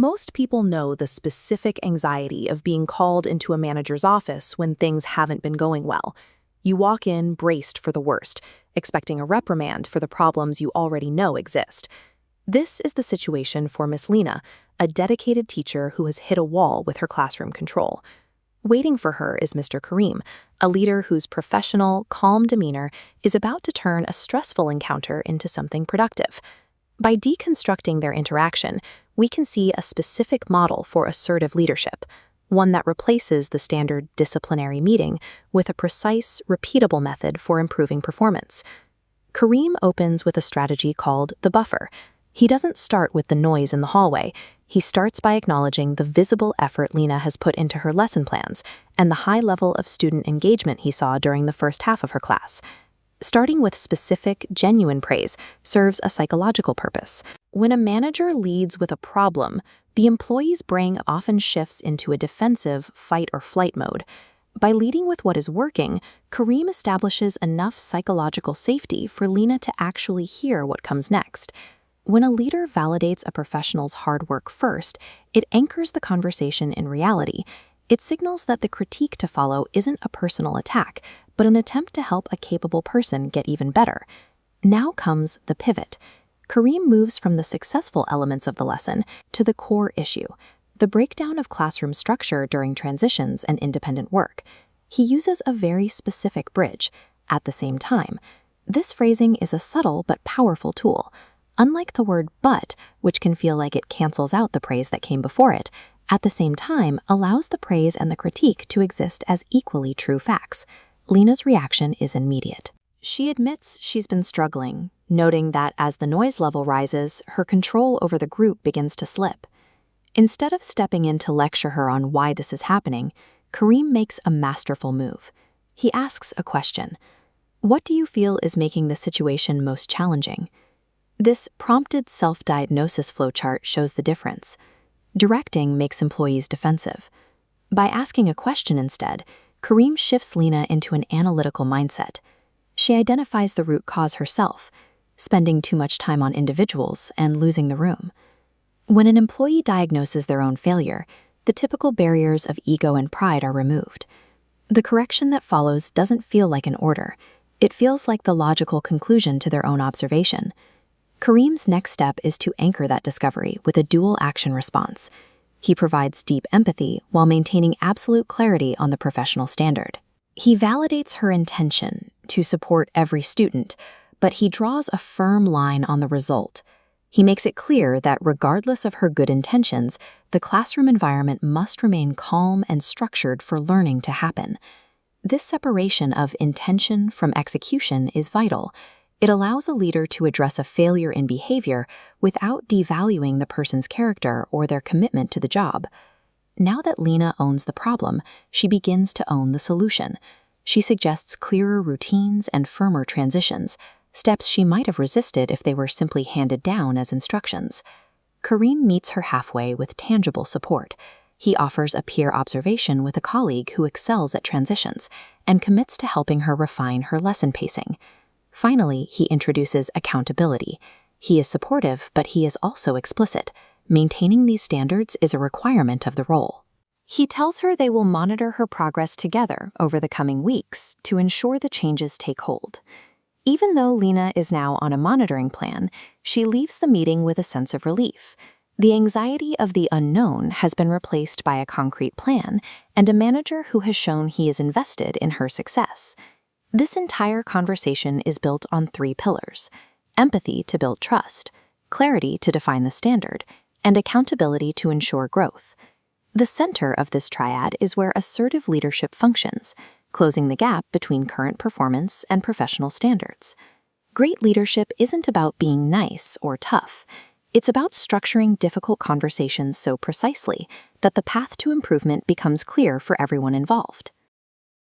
Most people know the specific anxiety of being called into a manager's office when things haven't been going well. You walk in braced for the worst, expecting a reprimand for the problems you already know exist. This is the situation for Miss Lina, a dedicated teacher who has hit a wall with her classroom control. Waiting for her is Mr. Karim, a leader whose professional, calm demeanor is about to turn a stressful encounter into something productive. By deconstructing their interaction, we can see a specific model for assertive leadership, one that replaces the standard disciplinary meeting with a precise, repeatable method for improving performance. Karim opens with a strategy called the buffer. He doesn't start with the noise in the hallway. He starts by acknowledging the visible effort Lina has put into her lesson plans and the high level of student engagement he saw during the first half of her class. Starting with specific, genuine praise serves a psychological purpose. When a manager leads with a problem, the employee's brain often shifts into a defensive fight-or-flight mode. By leading with what is working, Karim establishes enough psychological safety for Lina to actually hear what comes next. When a leader validates a professional's hard work first, it anchors the conversation in reality. It signals that the critique to follow isn't a personal attack, but an attempt to help a capable person get even better. Now comes the pivot. Karim moves from the successful elements of the lesson to the core issue, the breakdown of classroom structure during transitions and independent work. He uses a very specific bridge. At the same time, this phrasing is a subtle but powerful tool. Unlike the word but, which can feel like it cancels out the praise that came before it, at the same time allows the praise and the critique to exist as equally true facts. Lina's reaction is immediate. She admits she's been struggling, noting that as the noise level rises, her control over the group begins to slip. Instead of stepping in to lecture her on why this is happening, Karim makes a masterful move. He asks a question. What do you feel is making the situation most challenging? This prompted self-diagnosis flowchart shows the difference. Directing makes employees defensive. By asking a question instead, Karim shifts Lina into an analytical mindset. She identifies the root cause herself, spending too much time on individuals and losing the room. When an employee diagnoses their own failure, the typical barriers of ego and pride are removed. The correction that follows doesn't feel like an order. It feels like the logical conclusion to their own observation. Karim's next step is to anchor that discovery with a dual action response. He provides deep empathy while maintaining absolute clarity on the professional standard. He validates her intention to support every student, but he draws a firm line on the result. He makes it clear that regardless of her good intentions, the classroom environment must remain calm and structured for learning to happen. This separation of intention from execution is vital. It allows a leader to address a failure in behavior without devaluing the person's character or their commitment to the job. Now that Lina owns the problem, she begins to own the solution. She suggests clearer routines and firmer transitions, steps she might have resisted if they were simply handed down as instructions. Karim meets her halfway with tangible support. He offers a peer observation with a colleague who excels at transitions and commits to helping her refine her lesson pacing. Finally, he introduces accountability. He is supportive, but he is also explicit. Maintaining these standards is a requirement of the role. He tells her they will monitor her progress together over the coming weeks to ensure the changes take hold. Even though Lina is now on a monitoring plan, she leaves the meeting with a sense of relief. The anxiety of the unknown has been replaced by a concrete plan and a manager who has shown he is invested in her success. This entire conversation is built on 3 pillars: empathy to build trust, clarity to define the standard, and accountability to ensure growth. The center of this triad is where assertive leadership functions, closing the gap between current performance and professional standards. Great leadership isn't about being nice or tough. It's about structuring difficult conversations so precisely that the path to improvement becomes clear for everyone involved.